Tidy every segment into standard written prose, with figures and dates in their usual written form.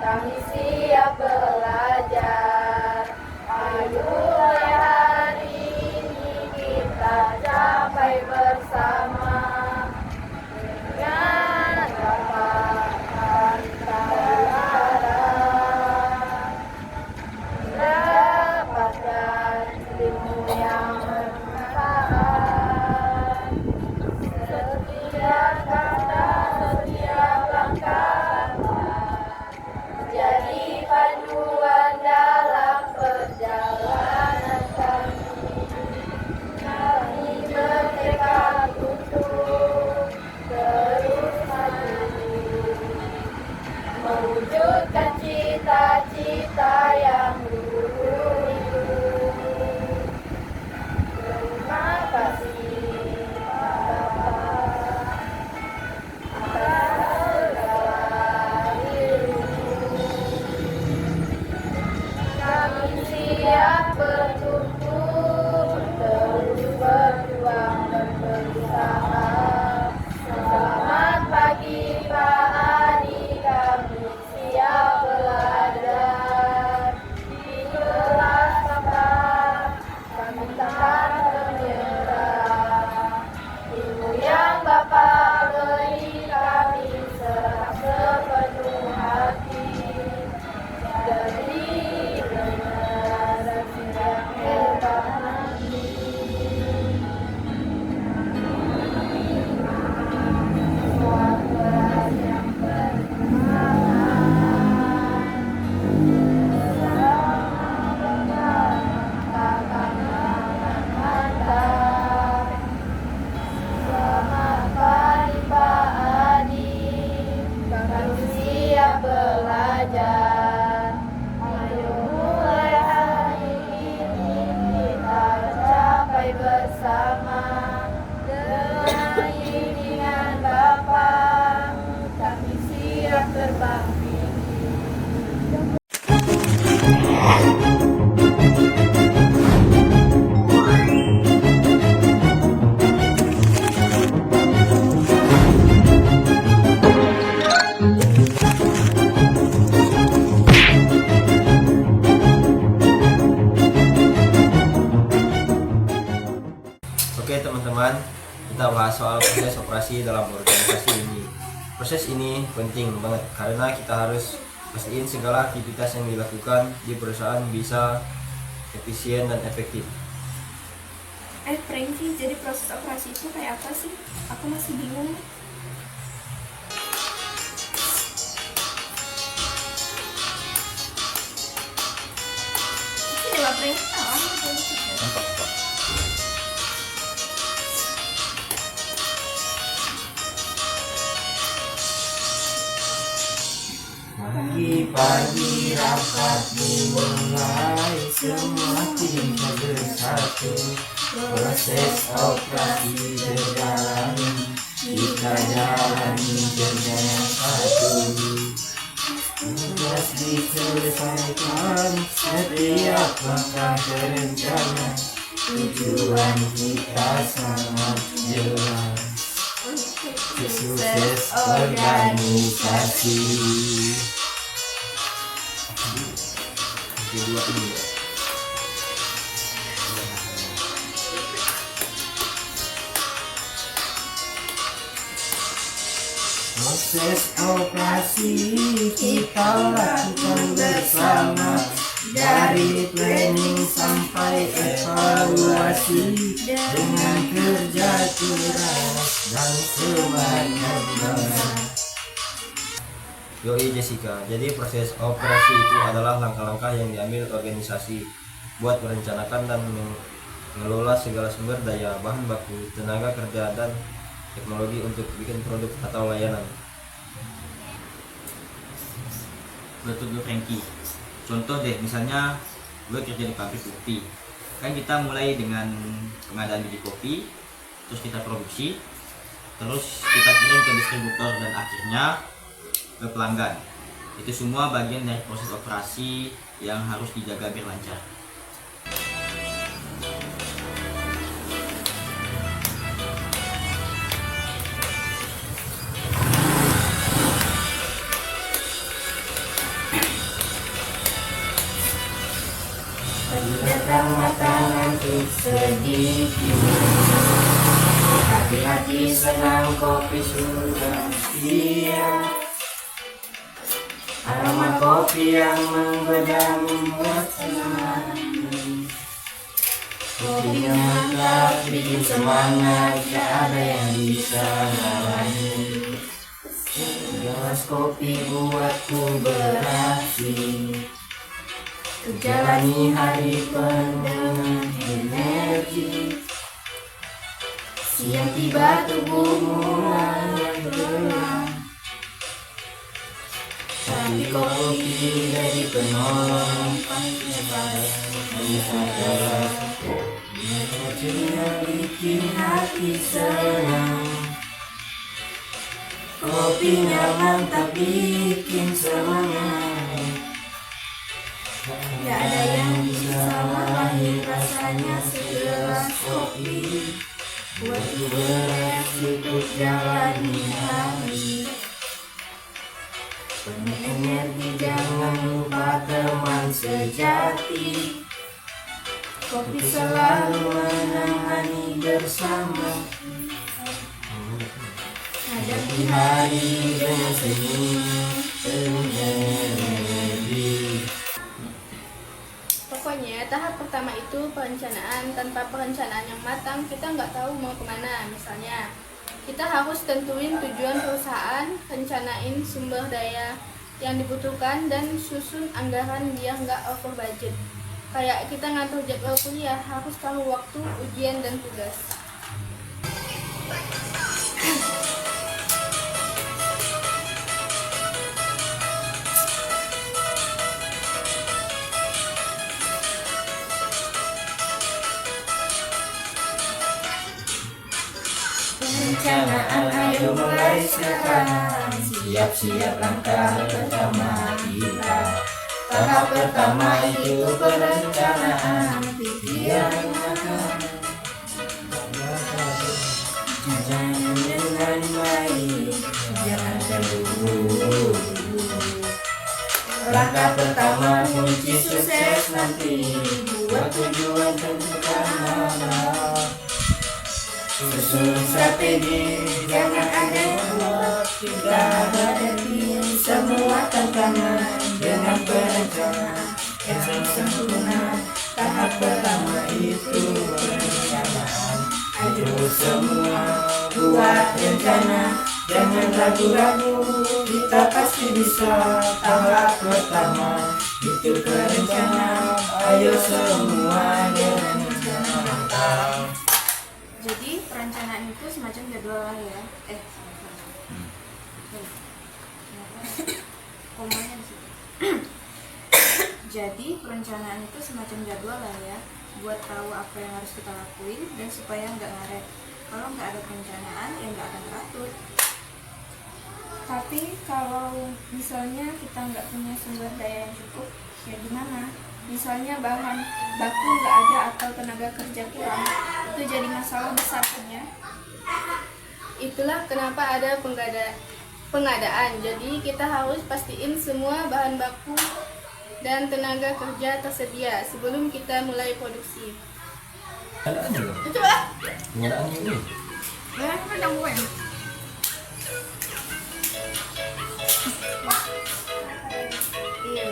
kami siap belajar. Ayolah hari ini kita capai bersama dengan kepakaran kita berharap mendapatkan ilmu yang bermanfaat. Setiap kata, setiap langkah jadi panduan dalam perjalanan kami. Kami bertekad untuk terus maju, mewujudkan cita-cita yang dulu itu. Terima kasih Bapak atas segala ilmu. Kami siap bertumbuh, terus berjuang dan berusaha. Selamat pagi Pak Adi, kami siap belajar. Di kelas Bapak, kami takkan menyerah. Ilmu yang Bapak beri kami serap sepenuh hati. Jadi generasi yang hebat nanti. Suatu yang bersemangat. Mantap. Selamat pagi Pak Adi, kami siap belajar. Ayo mulai hari ini kita capai bersama. Dengan bimbingan Bapak, kami siap terbang tinggi. Oke teman-teman, kita bahas soal proses operasi dalam organisasi ini. Proses ini penting banget karena kita harus pastiin segala aktivitas yang dilakukan di perusahaan bisa efisien dan efektif. Frankie, jadi proses operasi itu kayak apa sih? Aku masih bingung. Ini Pak Frankie, Pagi-pagi rapat dimulai, semua tim bersatu. Proses operasi berjalan, kita jalani dengan satu. Tugas diselesaikan, setiap langkah terencana. Tujuan kita sangat jelas, sukses organisasi. Kedua ini Proses operasi kita lakukan bersama, dari planning sampai evaluasi, dengan kerja keras dan semangat berat. Yoi Jessica, jadi proses operasi itu adalah langkah-langkah yang diambil organisasi buat merencanakan dan mengelola segala sumber daya, bahan baku, tenaga kerja, dan teknologi untuk bikin produk atau layanan. Betul tuh Frankie. Contoh deh, misalnya gue kerja di pabrik kopi. Kan kita mulai dengan pengadaan biji kopi, terus kita produksi, terus kita kirim ke distributor dan akhirnya ke pelanggan. Itu semua bagian dari proses operasi yang harus dijaga biar lancar. datang makanan sedikit. Hati-hati senang kopi sudah siap. Aroma kopi yang menggoda membuat senang. Kopinya mantap, bikin semangat, gak ada yang bisa ngalahin. Gelas kopi buatku beraksi, jalani hari penuh dengan energi. Siang tiba tubuh mulai bergerak, tapi kopi dari penolong kopinya bikin hati senang. Kopinya mantap, bikin semangat. Gak ada yang bisa ngalahin rasanya segelas kopi. Buatku bereaksi untuk jalani hari. Penuh energi, jangan lupa teman sejati. Kopi selalu menemani bersama. Hadapi hari dengan senyum penuh energi. Pokoknya tahap pertama itu perencanaan. Tanpa perencanaan yang matang, kita nggak tahu mau kemana. Misalnya, kita harus tentuin tujuan perusahaan, rencanain sumber daya yang dibutuhkan, dan susun anggaran biar nggak over budget. Kayak kita ngatur jadwal kuliah, harus tahu waktu, ujian, dan tugas. Perencanaan ayo mulai sekarang. Siap-siap langkah pertama kita. Tahap pertama itu perencanaan. Pikiran akan jangan dengan baik, jangan terburu-buru. Langkah pertama kunci sukses nanti. Buat tujuan tentukan arah. Susun strategi, jangan ada yang buat. Kita hadapi semua tantangan dengan perencanaan yang sempurna. Tahap pertama itu perencanaan. Ayo semua buat rencana, jangan ragu-ragu, kita pasti bisa. Tahap pertama itu perencanaan. Ayo semua dengan rencana matang. Jadi perencanaan itu semacam jadwal lah ya. Komanya di situ. Jadi perencanaan itu semacam jadwal lah ya, buat tahu apa yang harus kita lakuin dan supaya nggak ngaret. Kalau nggak ada perencanaan ya nggak akan teratur. Tapi kalau misalnya kita nggak punya sumber daya yang cukup, ya gimana? Misalnya bahan baku nggak ada atau tenaga kerja kurang, itu jadi masalah besar kan ya. Itulah kenapa ada pengadaan. Jadi kita harus pastiin semua bahan baku dan tenaga kerja tersedia sebelum kita mulai produksi. Pengadaannya loh. Coba. Pengadaannya ini. Kan gue. Iya.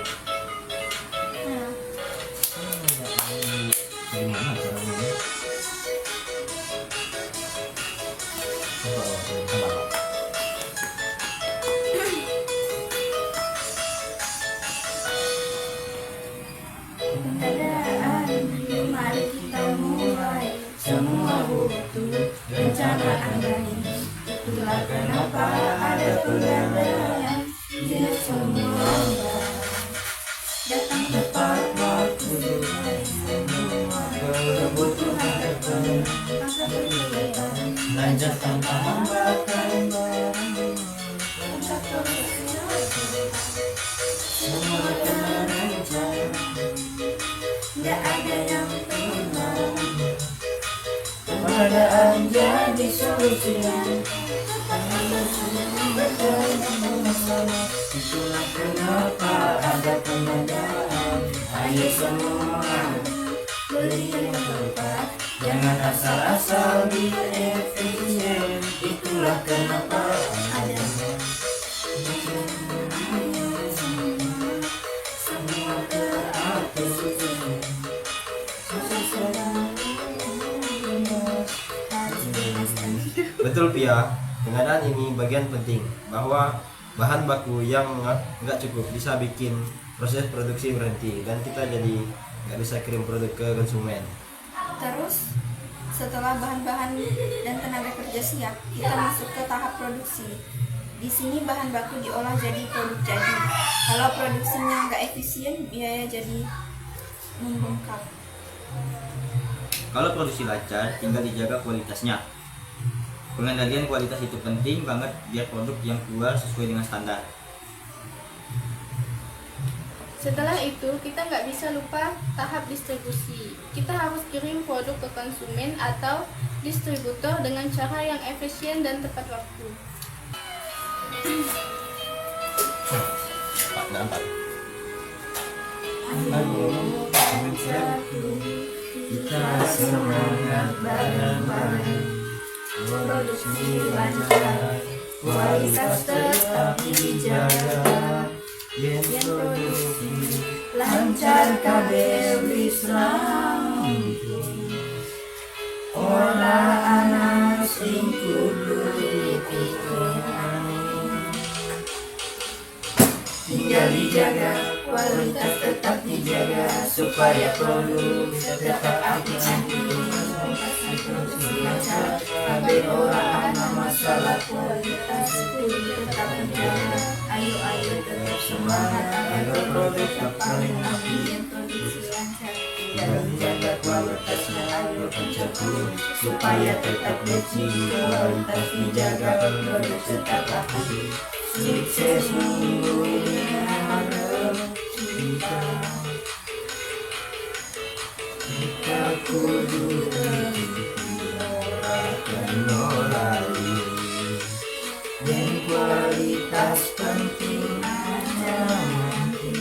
Gimana caranya? Coba. Pengadaan, mari kita mulai. Semua butuh rencana baik. Itulah kenapa ada pengadaan. Biar semua datang tepat waktu. Kebutuhan terpenuhi, lanjut tanpa hambatan barang. Semua terencana, nggak ada yang hilang. Pengadaan jadi solusinya. Itulah kenapa ada pengadaan. Ayo semua Jangan asal-asal biar efisien. Itulah kenapa ada semua teratur. Betul Pia, pengadaan ini bagian penting bahwa bahan baku yang nggak cukup bisa bikin proses produksi berhenti dan kita jadi nggak bisa kirim produk ke konsumen. Terus setelah bahan-bahan dan tenaga kerja siap, kita masuk ke tahap produksi. Di sini bahan baku diolah jadi produk jadi. Kalau produksinya nggak efisien, biaya jadi membengkak. Kalau produksi lancar, tinggal dijaga kualitasnya. Pengendalian kualitas itu penting banget biar produk yang keluar sesuai dengan standar. Setelah itu, kita nggak bisa lupa tahap distribusi. Kita harus kirim produk ke konsumen atau distributor dengan cara yang efisien dan tepat waktu. Ayo bersatu, kita semangat bareng-bareng. Produksi lancar, kualitas tetap dijaga. Yen produksi lancar kabel wis rampung. Ora ana sing kudu dipikirani. Tinggal dijaga, kualitas tetap dijaga supaya produk tetap apik-apik. Produksi lancar, kabeh ora ana masalah, kualitas kudu tetap dijaga. Ayo tetap semangat agar produk tetap paling apik. Yang produksi lancar, tinggal dijaga kualitasnya, ayo pencetus supaya tetap bersih. Kualitas dijaga, produk tetap apik. Sukses minggu ini harap kita kudu ora kena lali. Dan kualitas penting aja mungkin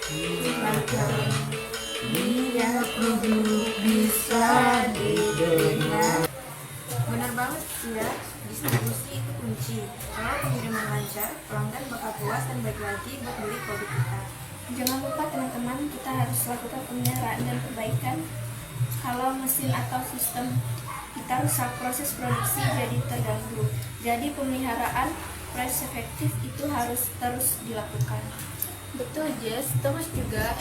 silakan biar produk bisa didengar. Benar banget sih ya, distribusi itu kunci. Kalau pengiriman lancar, pelanggan bakal puas dan baik lagi buat beli produk kita. Jangan lupa teman-teman, kita harus lakukan pemeliharaan dan perbaikan. Kalau mesin atau sistem kita rusak, proses produksi jadi terganggu. Jadi pemeliharaan proses efektif itu harus terus dilakukan. Betul Jess, terus juga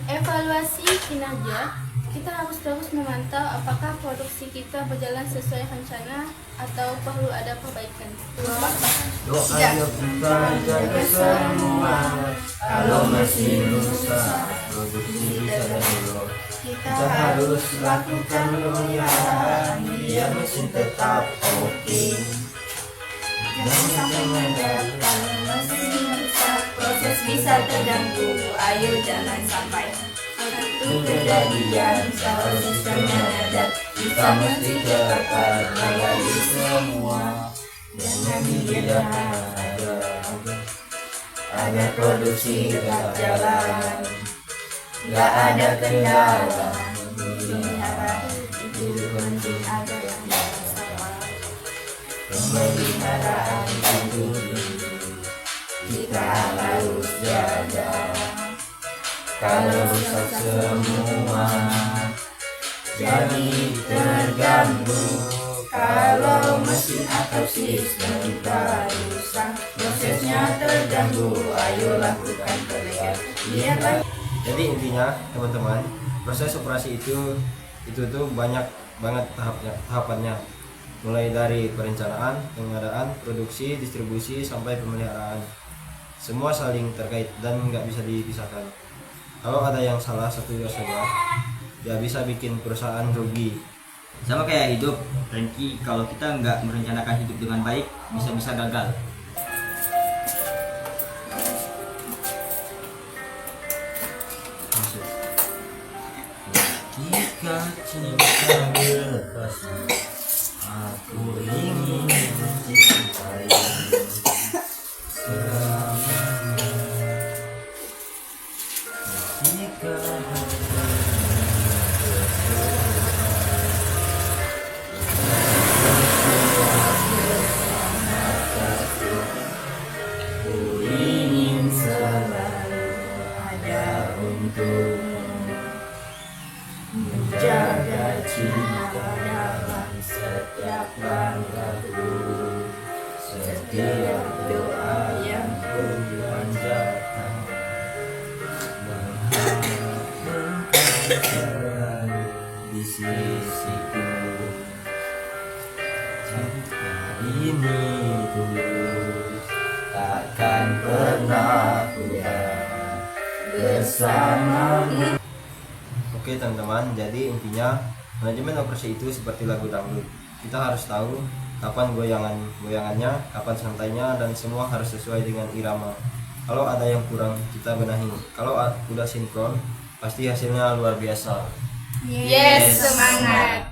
evaluasi kinerja. Kita harus terus memantau apakah produksi kita berjalan sesuai rencana atau perlu ada perbaikan. Ayo kita jaga semua. Kalau masih rusak, produksi terganggu. Kita harus lakukan pemeliharaan biar mesin tetap oke. Jangan sampai mendadak kalau mesin rusak, proses bisa terganggu. Ayo jangan sampai satu kejadian kalau sistemnya ada. Kita mesti cepat layani semua. Jangan dibiarkan agar produksi tetap jalan. Gak ada kendala, pemeliharaan itu penting agar yang salah. Pemeliharaan itu kita harus jaga. Kalau rusak semua, jadi terganggu. Kalau mesin atau sistem kita rusak, prosesnya terganggu. Ayo lakukan perbaikan biar Jadi intinya teman-teman, proses operasi itu tuh banyak banget tahapannya. Mulai dari perencanaan, pengadaan, produksi, distribusi sampai pemeliharaan. Semua saling terkait dan nggak bisa dipisahkan. Kalau ada yang salah satu saja, ya bisa bikin perusahaan rugi. Sama kayak hidup, Frankie, kalau kita nggak merencanakan hidup dengan baik, bisa-bisa gagal. Jika cinta berpasti, aku ingin mencintai selamanya. Jika hati bersepakat, untukmu, menjaga cinta dalam setiap langkahku, setiap doa yang ku panjatkan, selalu di sisiku. Cinta ini tulus, takkan pernah pudar bersamamu. Oke teman-teman, jadi intinya manajemen operasi itu seperti lagu dangdut. Kita harus tahu kapan goyangannya, kapan santainya, dan semua harus sesuai dengan irama. Kalau ada yang kurang, kita benahi. Kalau udah sinkron, pasti hasilnya luar biasa. Yes, semangat.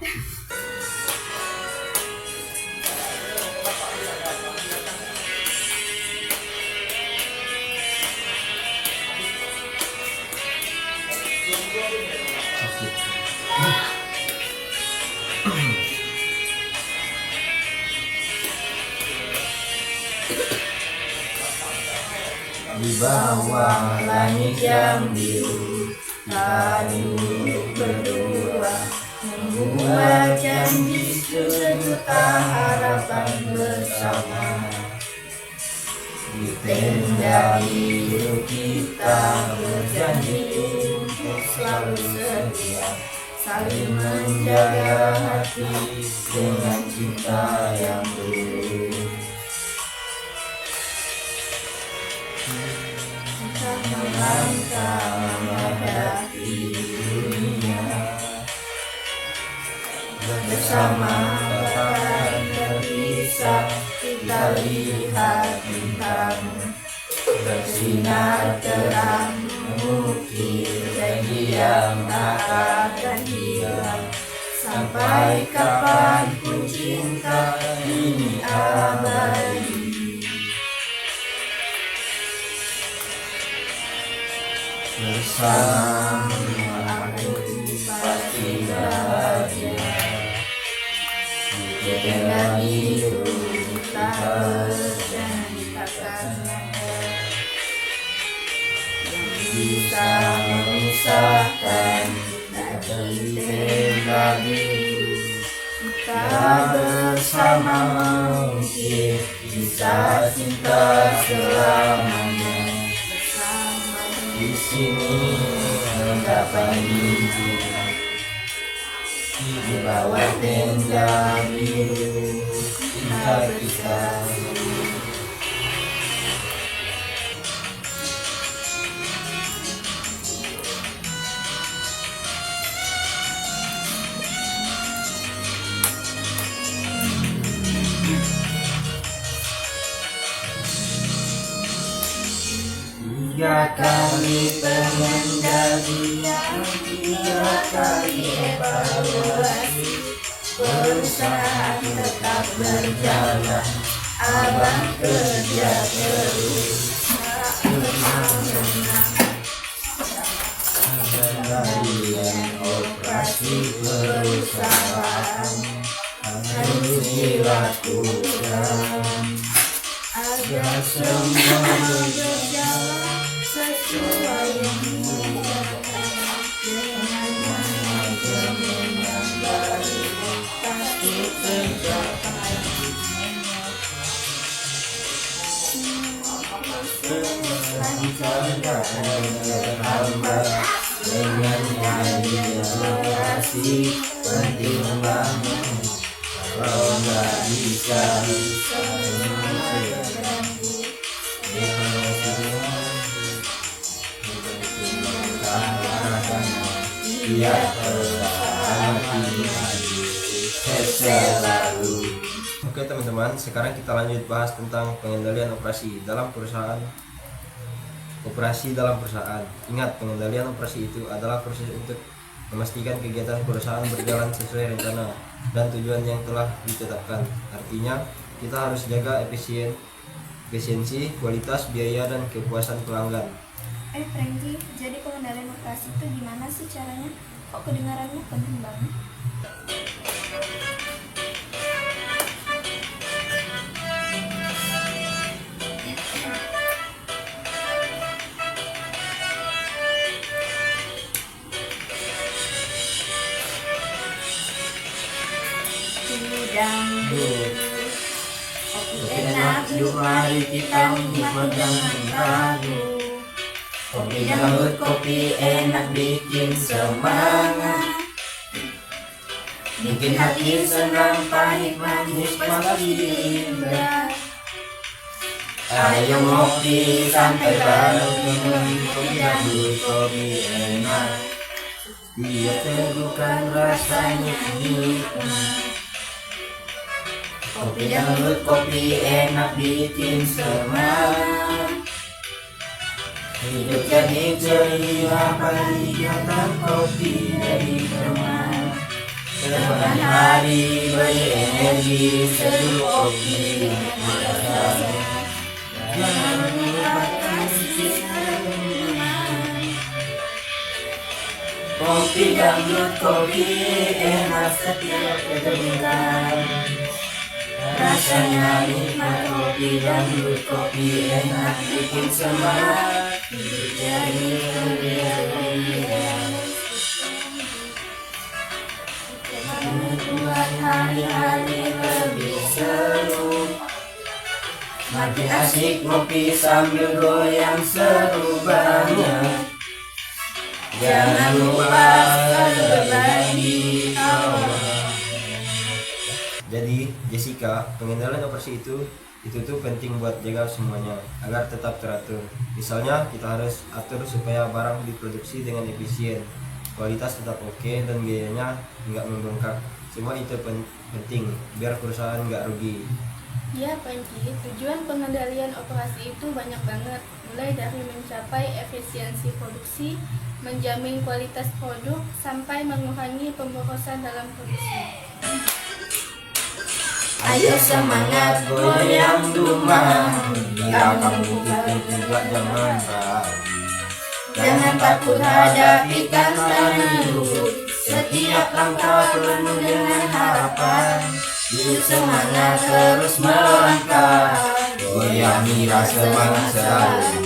Di bawah langit yang biru, kita duduk berdua, membuat janji sejuta harapan bersama. Di tenda hidup kita berjanji untuk selalu setia, saling menjaga hati dengan cinta yang tulus. Melangkah menghadapi dunia, bersama takkan terpisah, kita lihat bintang bersinar terang, mengukir janji yang tak akan hilang. Sampai kapanpun cinta ini abadi. Bersamamu aku pasti bahagia. Di tengah hidup kita berjanji takkan ada yang bisa memisahkan dari tenda biru. Kita bersama mengukir kisah cinta selamanya. Di sini menggapai mimpi, di bawah tenda biru kita bersama. Tiga kali pengendalian, tiga kali evaluasi, perusahaan tetap berjalan, abang kerja terus. Kendalian operasi perusahaan harus dilakukan agar semua berjalan sesuai yang diharapkan. Dengan manajemen yang baik pasti tercapai. Lancar dan terhambat dengan nyanyi generasi penting banget. Kalau nggak bisa biar selalu. Oke teman-teman, sekarang kita lanjut bahas tentang pengendalian operasi dalam perusahaan. Operasi dalam perusahaan. Ingat, pengendalian operasi itu adalah proses untuk memastikan kegiatan perusahaan berjalan sesuai rencana dan tujuan yang telah ditetapkan. Artinya, kita harus jaga efisiensi, kualitas, biaya, dan kepuasan pelanggan. Frankie, jadi pengendalian operasi itu gimana sih caranya? Kok kedengarannya penting banget? teduh. Enak yuk mari kita nikmat jangan ragu. Kopi dangdut, kopi enak bikin semangat, bikin hati senang, pahit manis pasti indah. Ayo ngopi santai bareng teman, kopi dangdut, kopi enak, dia teguhkan rasanya nikmat. Kopi dangdut, kopi enak bikin semangat, hidup jadi ceria kegiatan kopi dari teman. Sepanjang hari beri energi, seduh kopi rasanya. Jangan lupakan kopi dangdut, kopi enak setiap kedengar. Rasanya nikmat, kopi dangdut, kopi enak bikin semangat, hidup jadi ceria. Membuat hari-hari lebih seru, makin asik kopi sambil goyang seru banget. Jangan lupa berbagi kawan. Jadi Jessica, pengendalian operasi itu tuh penting buat jaga semuanya agar tetap teratur. Misalnya kita harus atur supaya barang diproduksi dengan efisien, kualitas tetap oke, dan biayanya nggak membengkak. Semua itu penting biar perusahaan nggak rugi. Ya Panji, tujuan pengendalian operasi itu banyak banget, mulai dari mencapai efisiensi produksi, menjamin kualitas produk, sampai mengurangi pemborosan dalam produksi. Ayo semangat goyang dumang, bila kamu butuh juga jangan ragu. Jangan takut hadapi tantangan hidup, setiap langkah penuh dengan harapan. Hidup semangat terus melangkah, goyangi rasa semangat selalu.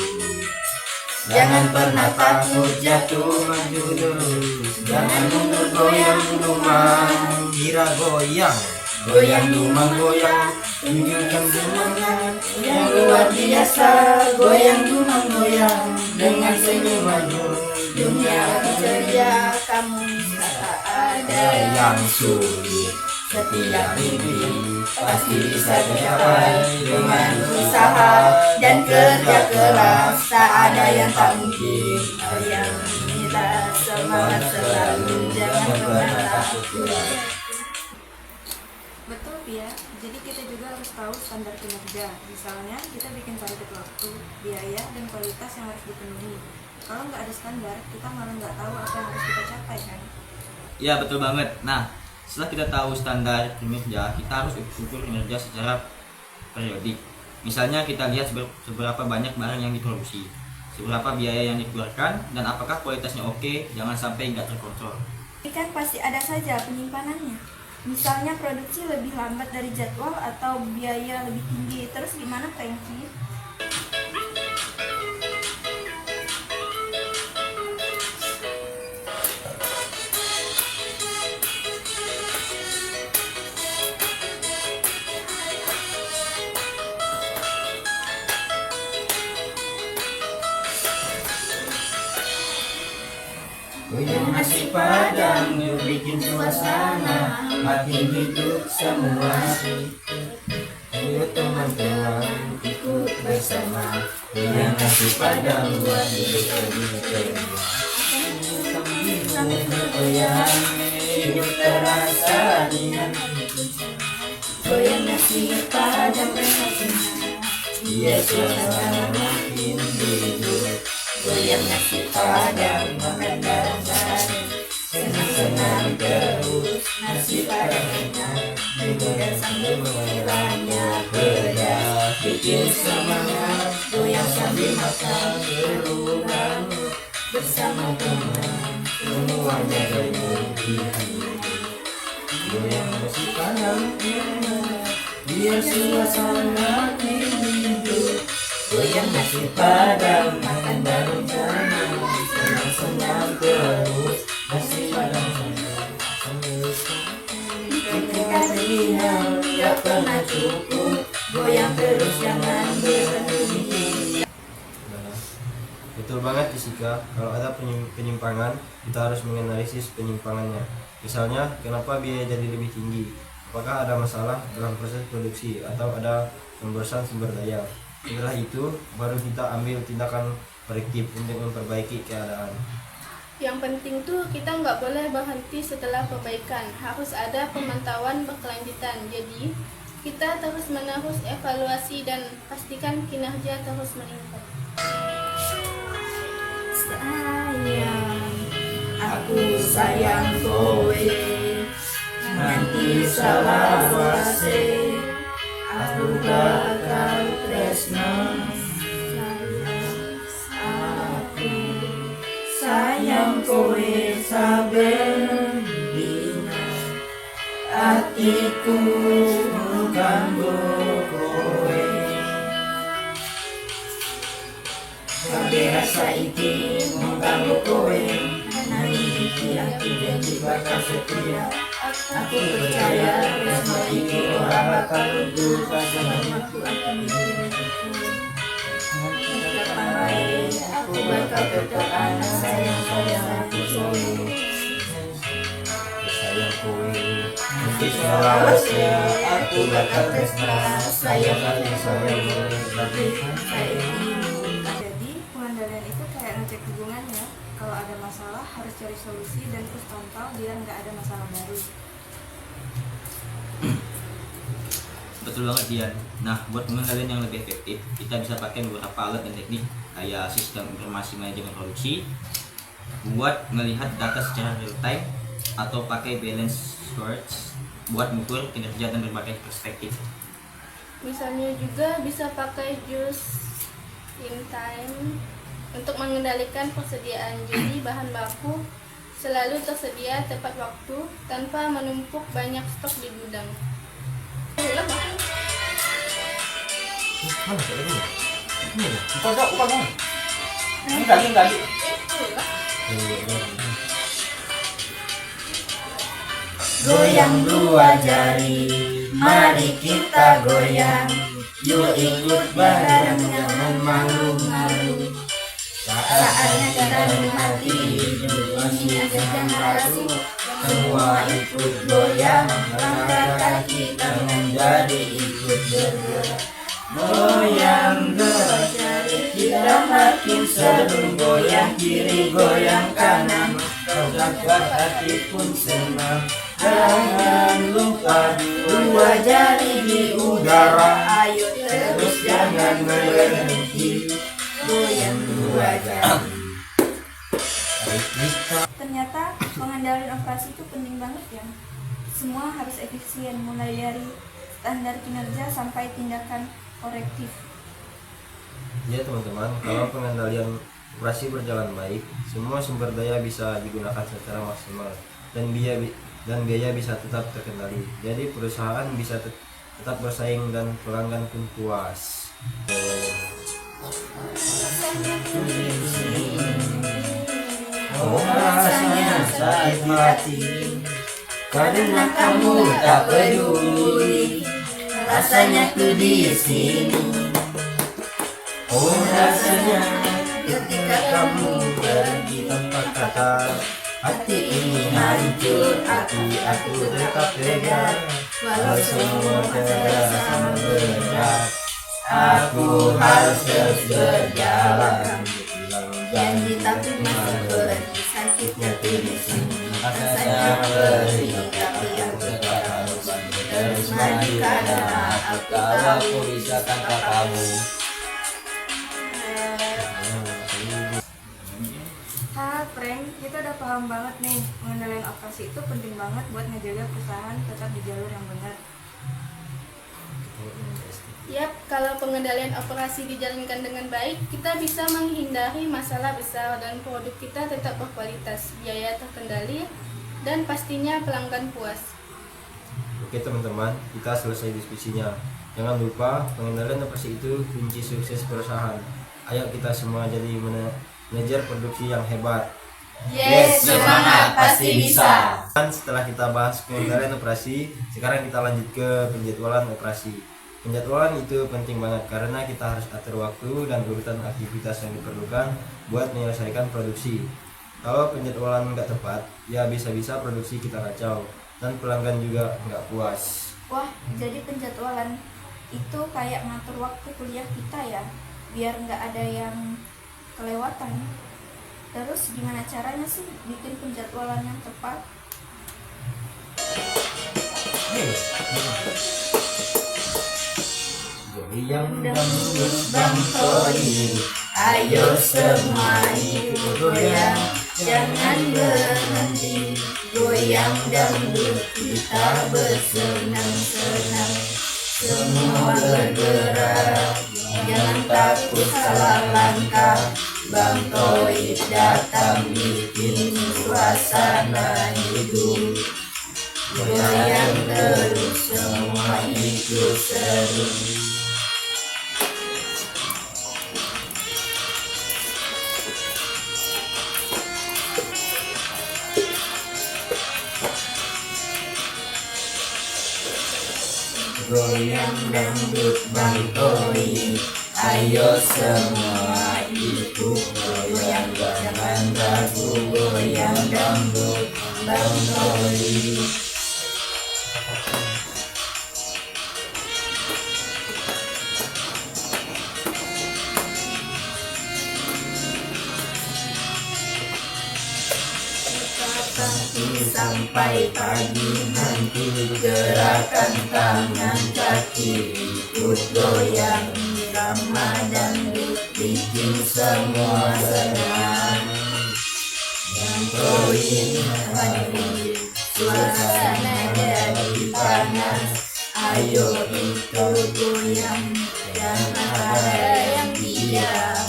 Jangan pernah takut jatuh, maju terus, jangan mundur goyang dumang. Kira goyang, Goyang dumang goyang, tunjukkan semangat yang luar biasa. Goyang dumang goyang, dengan senyum maju, dunia akan ceria. Kamu tak ada yang sulit, setiap mimpi pasti bisa tercapai dengan usaha dan kerja keras. Tak ada yang tak mungkin, yang kita semangat selalu, jangan pernah takut. Betul Pia, jadi kita juga harus tahu standar kinerja. Misalnya kita bikin target waktu, biaya, dan kualitas yang harus dipenuhi. Kalau nggak ada standar, kita malah nggak tahu apa yang harus kita capai kan? Ya betul banget. Nah, setelah kita tahu standar kinerja, kita harus ukur kinerja secara periodik. Misalnya kita lihat seberapa banyak barang yang diproduksi, seberapa biaya yang dikeluarkan, dan apakah kualitasnya oke, jangan sampai nggak terkontrol. Tapi kan pasti ada saja penyimpanannya. Misalnya produksi lebih lambat dari jadwal atau biaya lebih tinggi. Terus gimana Frankie? Goyang nasi padang, yuk bikin suasana, makin hidup semua kita. Ayo teman-teman ikut bersama, goyang nasi padang buat hidup lebih ceria. Sambil bergoyang, hidup terasa ringan. Goyang nasi padang bersama, biar suasana makin hidup. Goyang nasi padang makan bareng-bareng, senang-senang terus. Nasi padang enak, digoyang sambil mengelanya kerja. Bikin semangat, goyang sambil makan, seru banget. Bersama teman, semuanya bergembira. Goyang nasi padang enak, biar suasana makin hidup. Goyang nasi padang makan bareng-sama, senang-senang terus. Nasi padang sambil ketika ringan, gak Betul banget Jessica, kalau ada penyimpangan, kita harus menganalisis penyimpangannya. Misalnya, kenapa biaya jadi lebih tinggi? Apakah ada masalah dalam proses produksi atau ada pemborosan sumber daya? Setelah itu, baru kita ambil tindakan korektif untuk memperbaiki keadaan. Yang penting tuh kita nggak boleh berhenti setelah perbaikan, harus ada pemantauan berkelanjutan. Jadi kita terus menerus evaluasi dan pastikan kinerja terus meningkat. Sayang, aku sayang kowe, nanti salah wase, aku bakal tresno. Sayang kowe saben dina, atiku kanggo kowe. Kabeh rasa iki mung kanggo kowe, nanging iki aku janji bakal setia. Aku percaya tresno iki ora bakal luntur selama aku akan mikirin kapan wae aku bakal tetep anak sayang aku kowe. Sayang kowe, nanti selawase, aku bakal tresna. Sayang kowe, Jadi pengendalian itu kayak ngecek hubungan ya. Kalau ada masalah harus cari solusi dan terus pantau biar nggak ada masalah baru. Betul banget Dian. Nah, buat pengendalian yang lebih efektif, kita bisa pakai beberapa alat dan teknik kayak sistem informasi manajemen produksi buat melihat data secara real time, atau pakai balance storage buat mengukur kinerja dan berbagai perspektif. Misalnya juga bisa pakai just in time untuk mengendalikan persediaan. Jadi bahan baku selalu tersedia tepat waktu tanpa menumpuk banyak stok di gudang. Goyang dua jari, mari kita goyang. Yuk ikut bareng-bareng malu-malu. Saatnya kita nikmati hidup ini sedang rasu. Semua ikut goyang, langkah kaki tangan jadi ikut bergerak. Goyang dua jari, kita makin seru. Goyang kiri, goyang kanan, kuat hati pun senang. Jangan lupa dua jari di udara. Ayo terus jangan berhenti. Goyang dua jari. Ternyata pengendalian operasi itu penting banget ya. Semua harus efisien, mulai dari standar kinerja sampai tindakan korektif. Ya teman-teman, kalau pengendalian operasi berjalan baik, semua sumber daya bisa digunakan secara maksimal dan biaya bisa tetap terkendali. Jadi perusahaan bisa tetap bersaing dan pelanggan pun puas. Oh rasanya sakit hati karena kamu tak peduli. Rasanya ku di sini. Oh rasanya ketika kamu pergi tanpa kata. Hati ini hancur, aku tetap tegar. Walau semua terasa berat, aku harus terus berjalan. Janji tapi masih berhenti, sakitnya tuh di sini. Rasanya perih, tapi aku tetap harus terus maju karena aku tahu aku bisa tanpa kamu. Frank, kita udah paham banget nih, pengendalian operasi itu penting banget buat ngejaga perusahaan tetap di jalur yang benar. Yap, kalau pengendalian operasi dijalankan dengan baik, kita bisa menghindari masalah besar dan produk kita tetap berkualitas, biaya terkendali, dan pastinya pelanggan puas. Oke teman-teman, kita selesai diskusinya. Jangan lupa, pengendalian operasi itu kunci sukses perusahaan. Ayo kita semua jadi manajer produksi yang hebat. Yes, semangat, pasti bisa. Dan setelah kita bahas pengendalian operasi, sekarang kita lanjut ke penjadwalan operasi. Penjadwalan itu penting banget karena kita harus atur waktu dan urutan aktivitas yang diperlukan buat menyelesaikan produksi. Kalau penjadwalan nggak tepat, ya bisa-bisa produksi kita kacau dan pelanggan juga nggak puas. Wah, jadi penjadwalan itu kayak ngatur waktu kuliah kita ya, biar nggak ada yang kelewatan. Terus gimana caranya sih bikin penjadwalan yang tepat? Goyang dangdut Bang Toyi, ayo semua ikut goyang, jangan berhenti. Goyang dangdut kita bersenang-senang, semua bergerak, jangan takut salah langkah. Bang Toyi datang bikin suasana hidup. Goyang terus semua ikut seru. Goyang dangdut Bang Toyi, ayo semua ikut goyang, jangan ragu. Goyang dangdut Bang Toyi. Sampai pagi nanti gerakan tangan kaki, ikut goyang irama dangdut bikin semua senang. Yang poin hadir, suasana jadi panas, ayo ikut goyang, jangan ada yang diam.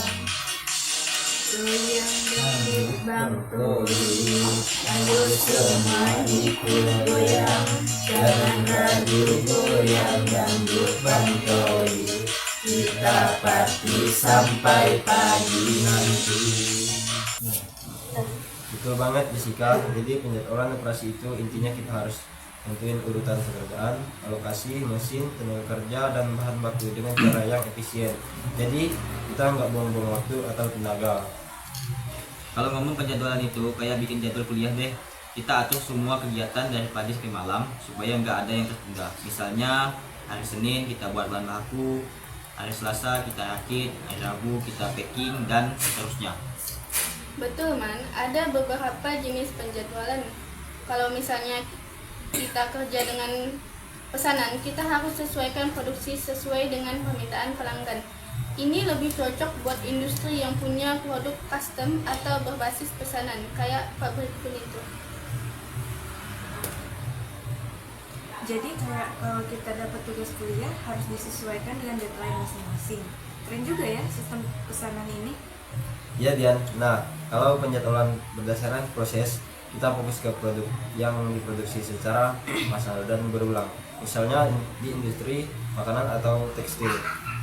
Goyang dangdut Bang Toyi, ayo semua ikut goyang, jangan ragu. Goyang dangdut Bang Toyi, kita party sampai pagi nanti. Betul banget Jessica. Jadi penjadwalan operasi itu intinya kita harus tentuin urutan pekerjaan, alokasi, mesin, tenaga kerja, dan bahan baku dengan cara yang efisien. Jadi kita nggak buang-buang waktu atau tenaga. Kalau ngomong penjadwalan itu kayak bikin jadwal kuliah deh. Kita atur semua kegiatan dari pagi sampai malam supaya nggak ada yang tertunda. Misalnya hari Senin kita buat bahan baku, hari Selasa kita rakit, hari Rabu kita packing, dan seterusnya. Betul man, ada beberapa jenis penjadwalan. Kalau misalnya kita kerja dengan pesanan, kita harus sesuaikan produksi sesuai dengan permintaan pelanggan. Ini lebih cocok buat industri yang punya produk custom atau berbasis pesanan, kayak pabrik itu. Jadi kayak kalau kita dapat tugas kuliah harus disesuaikan dengan deadline masing-masing. Keren juga ya sistem pesanan ini. Ya Dian, nah kalau penjadwalan berdasarkan proses, kita fokus ke produk yang diproduksi secara massal dan berulang. Misalnya di industri makanan atau tekstil.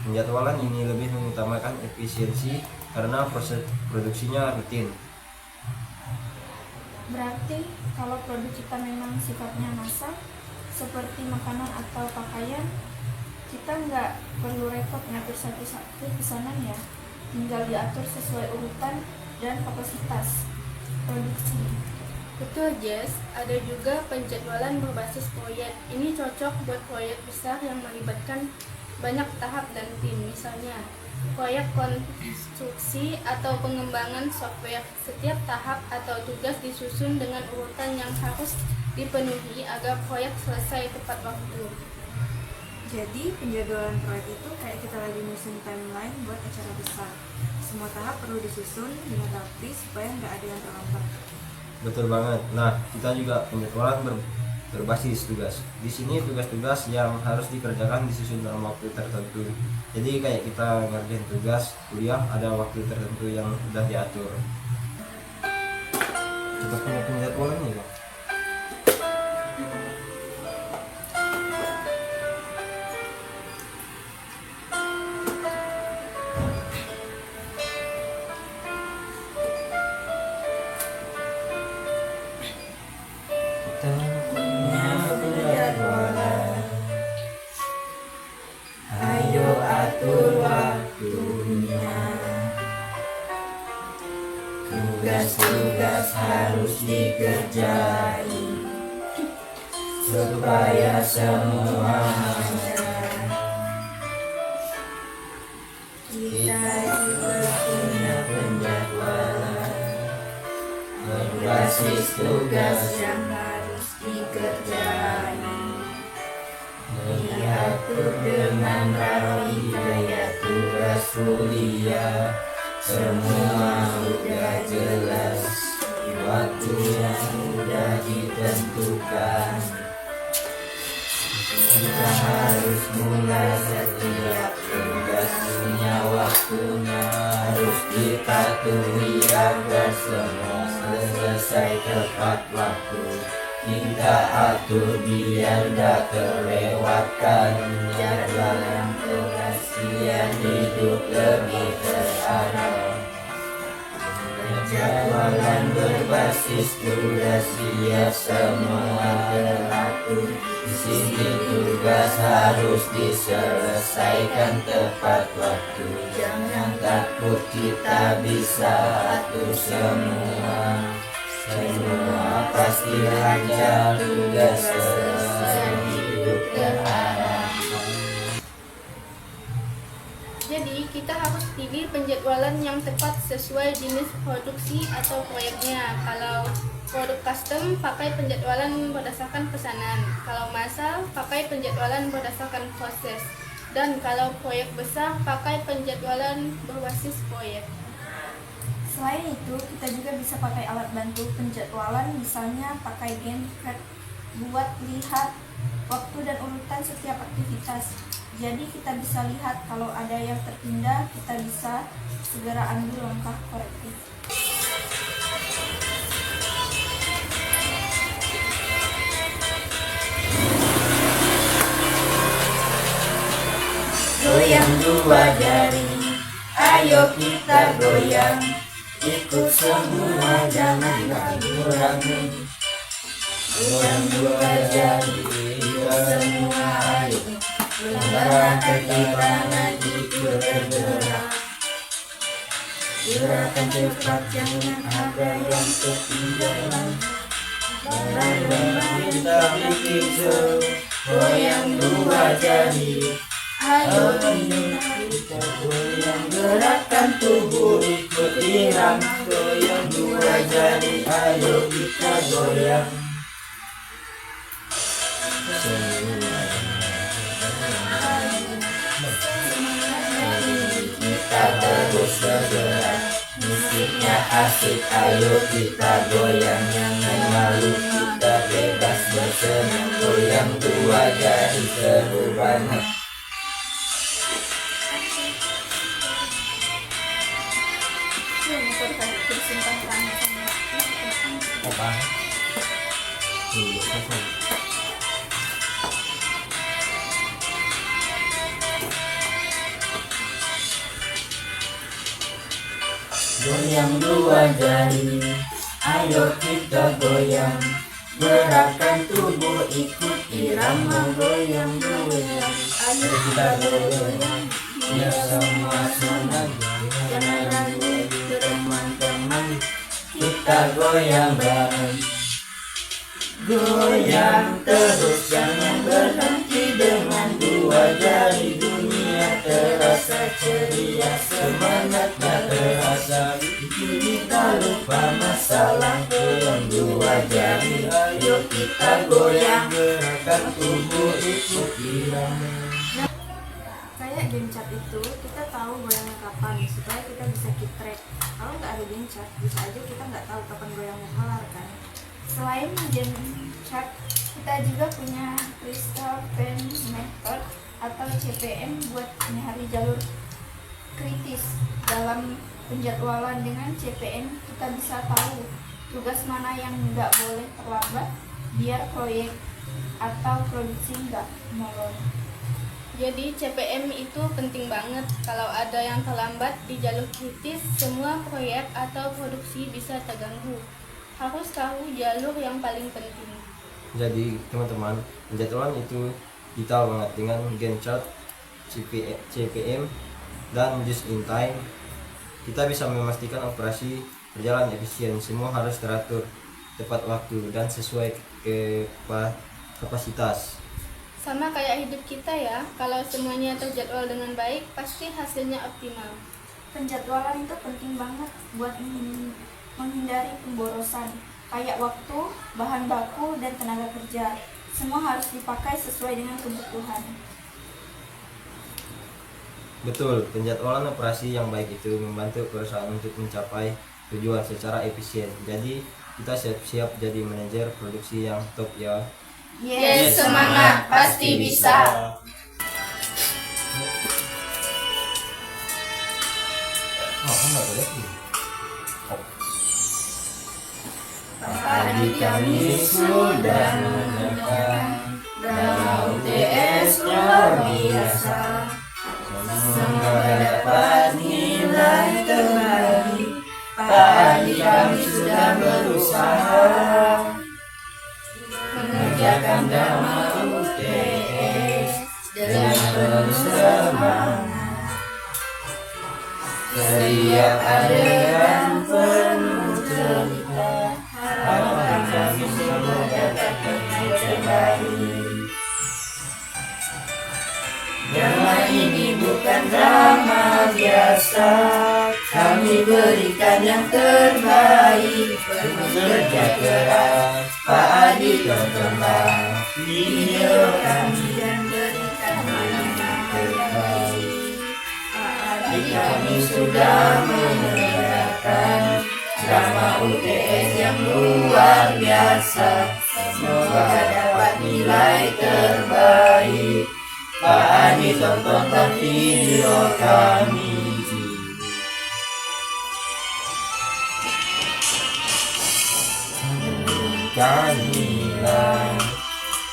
Penjadwalan ini lebih mengutamakan efisiensi karena proses produksinya rutin. Berarti kalau produk kita memang sifatnya massal, seperti makanan atau pakaian, kita nggak perlu repot ngatur satu-satu pesanan ya. Tinggal diatur sesuai urutan dan kapasitas produksi. Betul Jess, ada juga penjadwalan berbasis proyek. Ini cocok buat proyek besar yang melibatkan banyak tahap dan tim. Misalnya, proyek konstruksi atau pengembangan software. Setiap tahap atau tugas disusun dengan urutan yang harus dipenuhi agar proyek selesai tepat waktu. Jadi penjadwalan proyek itu kayak kita lagi nyusun timeline buat acara besar. Semua tahap perlu disusun dengan rapi supaya nggak ada yang terlambat. Betul banget. Nah, kita juga penjadwalan berbasis tugas. Di sini tugas-tugas yang harus dikerjakan disusun dalam waktu tertentu. Jadi kayak kita ngerjain tugas kuliah ada waktu tertentu yang sudah diatur. Kita punya penjadwalan nih, Bang. tugas-tugas harus dikerjain supaya semua lancar. Kita juga punya penjadwalan berbasis tugas yang harus dikerjain. Diatur dengan rapi kayak tugas kuliah. Semua udah jelas, waktu yang udah ditentukan. Kita harus mulai setiap tugas punya waktunya, harus dipatuhi agar semua selesai tepat waktu. Kita atur biar gak terlewatkan jadwal yang jelas, biar hidup lebih terarah. Jadwalan berbasis tugas biar semua teratur. Di sini tugas harus diselesaikan tepat waktu. Jangan takut, kita bisa atur semua. Semua pasti lancar, tugas selesai, hidup terarah. Jadi kita harus pilih penjadwalan yang tepat sesuai jenis produksi atau proyeknya. Kalau produk custom, pakai penjadwalan berdasarkan pesanan. Kalau massal, pakai penjadwalan berdasarkan proses. Dan kalau proyek besar, pakai penjadwalan berbasis proyek. Selain itu, kita juga bisa pakai alat bantu penjadwalan, misalnya pakai Gantt chart buat lihat waktu dan urutan setiap aktivitas. Jadi kita bisa lihat kalau ada yang tertunda, kita bisa segera ambil langkah korektif. Goyang dua jari, ayo kita goyang. Ikut semua, jangan ragu-ragu. Goyang dua jari, ikut semua, ayo. Lembaran kaki tangan ikut bergerak. Gerakan cepat, jangan ada yang ketinggalan. Bareng-bareng kita bikin show. Goyang dua jari, ayo kita goyang. Gerakan tubuh ikut irama. Goyang dua jari, ayo kita goyang. Kita terus bergerak, musiknya asik, ayo kita goyang. Jangan malu, kita bebas bersenang. Goyang dua jari, seru banget. Apa? Goyang dua jari, ayo kita goyang. Gerakan tubuh ikut irama. Goyang goyang, ayo kita goyang. Biar semua senang, jangan ragu teman-teman. Kita goyang bareng. Goyang terus, jangan berhenti. Dengan dua jari dunia terasa ceria. Semangatnya terasa, bikin kita lupa masalah. Goyang dua jari, ayo kita goyang. Gerakan tubuh ikut irama. Kayak Gantt chart itu, kita tahu goyangnya kapan supaya kita bisa keep track. Kalau nggak ada Gantt chart, bisa aja kita nggak tahu kapan goyangnya kelar kan. Selain Gantt chart, kita juga punya Crystal Pen Method atau CPM buat nyari jalur kritis. Dalam penjadwalan dengan CPM, kita bisa tahu tugas mana yang nggak boleh terlambat biar proyek atau produksi nggak molor. Jadi CPM itu penting banget. Kalau ada yang terlambat di jalur kritis, semua proyek atau produksi bisa terganggu. Harus tahu jalur yang paling penting. Jadi teman-teman, penjadwalan itu vital banget. Dengan Gantt chart, CPM dan just in time, kita bisa memastikan operasi berjalan efisien. Semua harus teratur, tepat waktu, dan sesuai kapasitas. Sama kayak hidup kita ya, kalau semuanya terjadwal dengan baik, pasti hasilnya optimal. Penjadwalan itu penting banget buat menghindari pemborosan, kayak waktu, bahan baku, dan tenaga kerja. Semua harus dipakai sesuai dengan kebutuhan. Betul, penjadwalan operasi yang baik itu membantu perusahaan untuk mencapai tujuan secara efisien. Jadi kita siap-siap jadi manajer produksi yang top ya. Yes, semangat, pasti bisa. Pagi kami sudah menekan drama UTS luar biasa. Semoga dapat nilai terbaik. Pagi kami sudah berusaha mengerjakan drama UTS dengan penuh semangat. Setiap adegan penuh cerita, harapan kami semoga dapat nilai terbaik. Drama ini bukan drama biasa, kami berikan yang terbaik, penuh kerja keras. Pak Adi tontonlah video kami dan berikan yang terbaik. Kami sudah mengerjakan drama UTS yang luar biasa. Semoga dapat nilai terbaik. Pak Adi tontonlah video kami. Berikan nilai.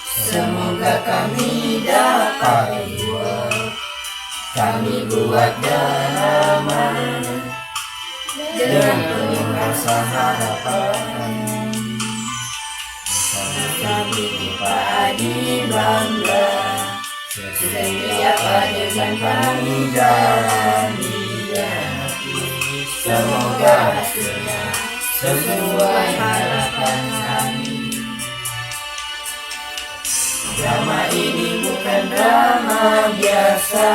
Semoga kami dapat jual. Kami buat drama dengan penuh rasa harapan. Kami Pak Adi bangga, setiap adegan kami jalani. Semoga hasilnya sesuai harapan kami. Drama ini bukan drama biasa,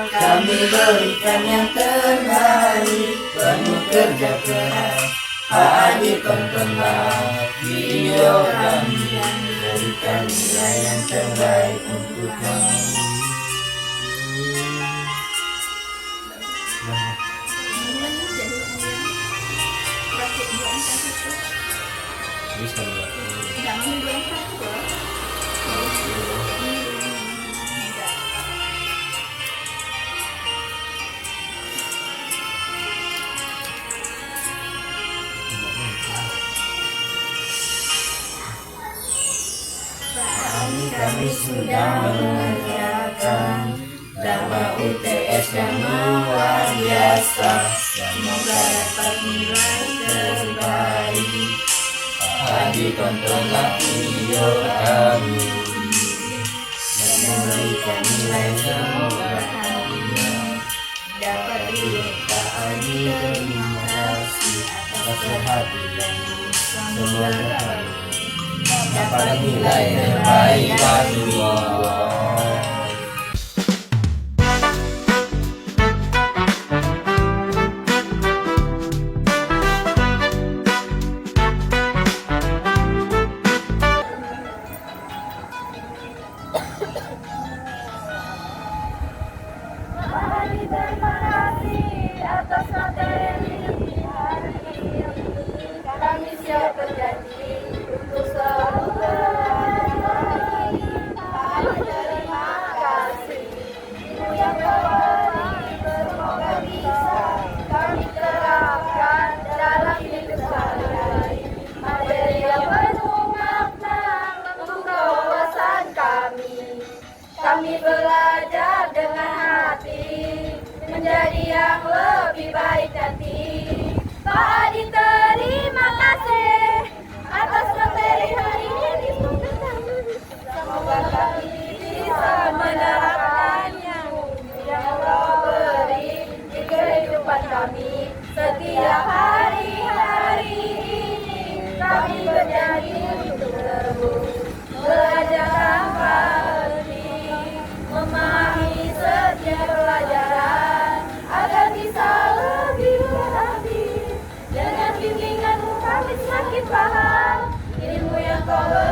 kami berikan yang terbaik, penuh kerja keras. Pak Adi tontonlah video kami dan berikan nilai yang terbaik untuk kami. Bisa enggak? Jangan bilang satu loh. Kami sudah mengerjakan drama UTS yang luar biasa. Semoga dapat nilai terbaik. Adi tontonlah video kami dan memberikan nilai. Semoga hasilnya dapat Pak Adi terima kasih atas perhatian. Semoga kami dapat nilai terbaik dari video. Terima kasih atas materi di hari ini. Kami siap berjanji untuk selalu berhati-hati. paham ilmu yang kau beri.